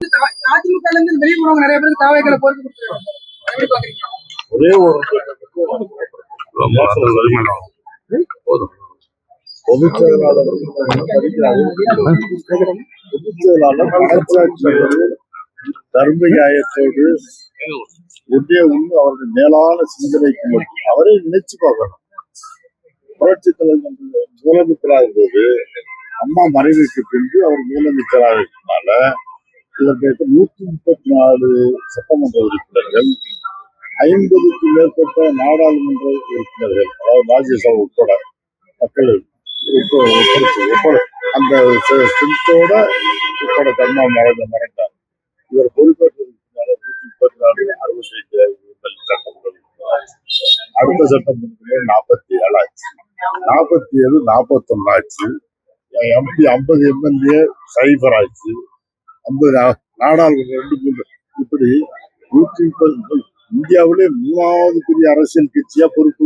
அதிமுக வெளியே போறவங்க நிறைய பேருக்கு தாவேக்களை பொறுப்பு கொடுத்துருக்காங்க. எப்படி பாக்குறீங்க? ஒரே ஒரு பொதுச் செயலாளர் தர்மகாயத்தோடு ஒன்றே ஒன்று அவர்கள் மேலான சிந்தனைக்கு மட்டும் அவரே நினைச்சு பார்க்கணும். புரட்சி தலைவர் முதலமைச்சராக இருந்தது அம்மா மறைவுக்கு பின்பு அவர் முதலமைச்சராக இருக்கிறதுனால இதற்கு 134 சட்டமன்ற உறுப்பினர்கள், 50க்கும் மேற்பட்ட நாடாளுமன்ற உறுப்பினர்கள், அதாவது ராஜ்யசபா உட்பட மக்கள் அந்த ஸ்ட்ரென்த்தோட உட்பட தர்மா மறைந்தார். இவர் பொறுப்பேற்றதுனால 134 65 சட்டமன்ற அடுத்த சட்டமன்றத்திலே 47 ஆச்சு, 47 41 ஆச்சு, எம்பி 50 எம்எல்ஏ சைபர் ஆச்சு, 50 நாடாளுமன்ற 2 இப்படி 130 இந்தியாவிலே 3வது பெரிய அரசியல் கட்சியா பொறுப்பு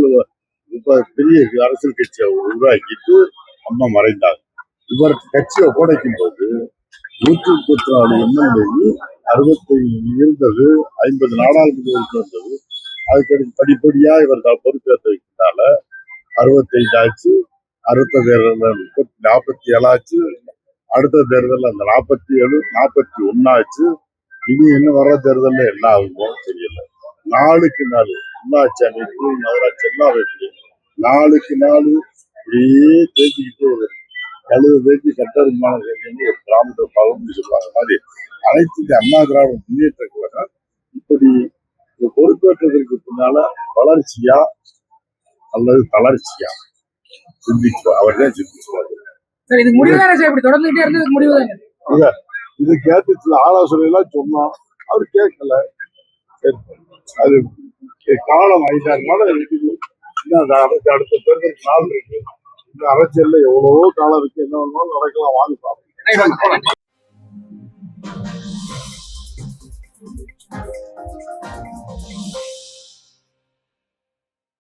பெரிய அரசியல் கட்சியை உருவாக்கிட்டு அம்மா மறைந்தாங்க. இவர் கட்சியை ஒப்படைக்கும் போது 134 எம்எல்ஏ 65 இருந்தது, 50 நாடாளுமன்ற இருந்தது. அதுக்கு படிப்படியா இவர் பொறுப்பேற்றதுனால 65 ஆச்சு, அடுத்த தேர்தல் 47 ஆச்சு, அடுத்த தேர்தல் அந்த 47 41 ஆச்சு. இனி என்ன வர தேர்தல் என்ன ஆகுமோ தெரியல. நாளுக்கு நாள் உள்ளாட்சி அமைப்பு நகராட்சி எல்லா வீட்லையும் நாளுக்கு நாள் இப்படியே தேய்ச்சிக்கிட்டே வருது. கழுவு தேய்ச்சி கட்டருமான ஒரு கிராமத்தை பகுதி சொல்றாங்க மாதிரி அனைத்து அண்ணா திராவிட முன்னேற்ற கழகம் இப்படி பொறுப்பேற்றதற்கு பின்னால வளர்ச்சியா அல்லது தளர்ச்சியா சிந்திச்சு அவர்தான் சிந்திச்சுவாரு. இது கேட்டுச்சு ஆலோசனை எல்லாம் சொன்னோம், அவர் கேட்கல. அது காலம் 5-6 நாள் இருக்குது. அடுத்த தேர்தல் நாள் இருக்கு. இந்த அரசியல்ல எவ்வளவோ காலம் இருக்கு, என்ன வேணாலும் நடக்கலாம். வாங்க.